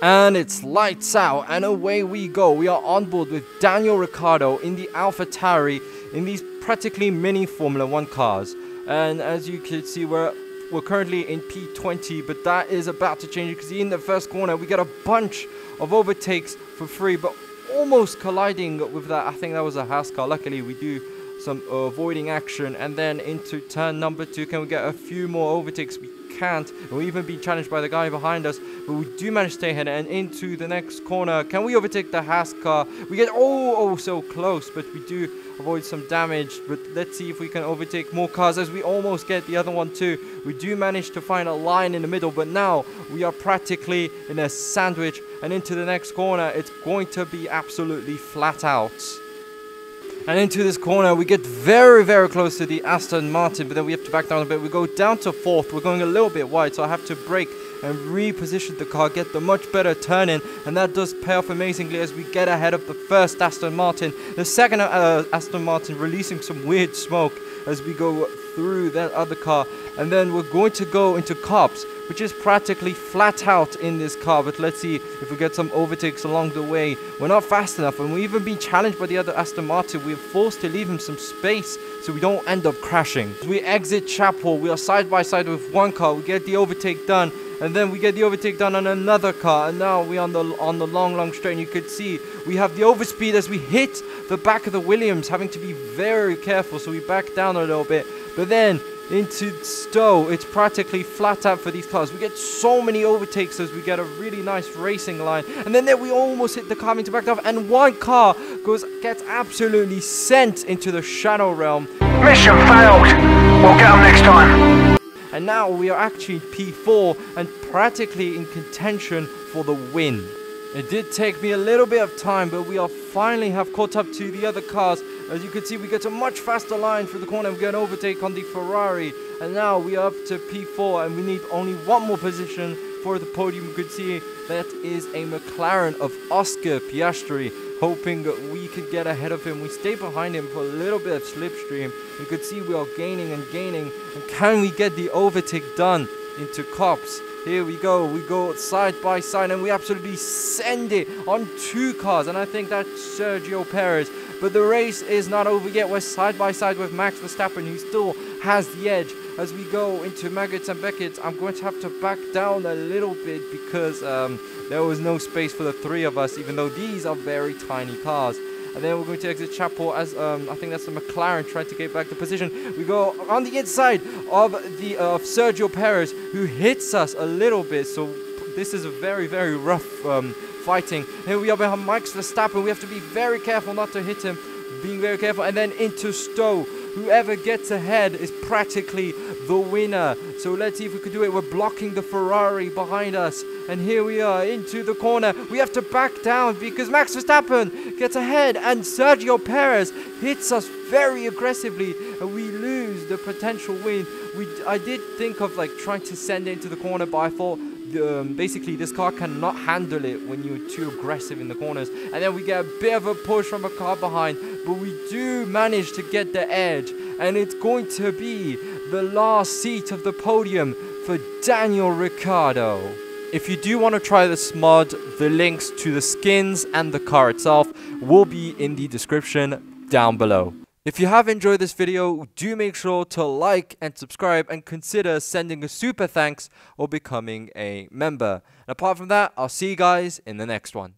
And it's lights out, and away we go. We are on board with Daniel Ricciardo in the AlphaTauri in these practically mini Formula 1 cars. And as you can see, we're currently in P20, but that is about to change because in the first corner we get a bunch of overtakes for free, but almost colliding with that. I think that was a Haas car. Luckily, we do some avoiding action, and then into turn number 2. Can we get a few more overtakes? We can't. We've even been challenged by the guy behind us, but we do manage to stay ahead. And into the next corner, can we overtake the Haas car? We get oh so close, but we do avoid some damage. But let's see if we can overtake more cars, as we almost get the other one too. We do manage to find a line in the middle, but now we are practically in a sandwich. And into the next corner, it's going to be absolutely flat out. And into this corner, we get very, very close to the Aston Martin, but then we have to back down a bit. We go down to 4th. We're going a little bit wide, so I have to brake and reposition the car, get the much better turn in, and that does pay off amazingly as we get ahead of the first Aston Martin. The second Aston Martin releasing some weird smoke as we go through that other car, and then we're going to go into Cops, which is practically flat out in this car. But let's see if we get some overtakes along the way. We're not fast enough, and we've even been challenged by the other Aston Martin. We're forced to leave him some space so we don't end up crashing. We exit Chapel. We are side by side with one car. We get the overtake done, and then we get the overtake done on another car, and now we're on the long straight, and you could see we have the overspeed as we hit the back of the Williams, having to be very careful, so we back down a little bit. But then into Stowe, it's practically flat out for these cars. We get so many overtakes as we get a really nice racing line, and then there we almost hit the car into back off, and one car gets absolutely sent into the shadow realm. Mission failed. We'll get them next time. And now we are actually P4 and practically in contention for the win. It did take me a little bit of time, but we are finally have caught up to the other cars. As you can see, we get a much faster line through the corner. We get an overtake on the Ferrari, and now we are up to P4, and we need only one more position for the podium. You could see that is a McLaren of Oscar Piastri, hoping that we could get ahead of him. We stay behind him for a little bit of slipstream. You could see we are gaining and gaining, and can we get the overtake done into Cops? Here we go side by side, and we absolutely send it on 2 cars, and I think that's Sergio Perez. But the race is not over yet. We're side by side with Max Verstappen, who still has the edge. As we go into Maggots and Beckett's, I'm going to have to back down a little bit because there was no space for the 3 of us, even though these are very tiny cars. And then we're going to exit Chapel as I think that's the McLaren trying to get back the position. We go on the inside of Sergio Perez, who hits us a little bit. So this is a very, very rough fighting. Here we are behind Max Verstappen. We have to be very careful not to hit him. Being very careful. And then into Stowe. Whoever gets ahead is practically the winner. So let's see if we can do it. We're blocking the Ferrari behind us. And here we are into the corner. We have to back down because Max Verstappen gets ahead. And Sergio Perez hits us very aggressively. And we lose the potential win. I did think of like trying to send it into the corner, but I thought basically this car cannot handle it when you're too aggressive in the corners. And then we get a bit of a push from a car behind, but we do manage to get the edge, and it's going to be the last seat of the podium for Daniel Ricciardo. If you do want to try this mod, the links to the skins and the car itself will be in the description down below. If you have enjoyed this video, do make sure to like and subscribe, and consider sending a super thanks or becoming a member. And apart from that, I'll see you guys in the next one.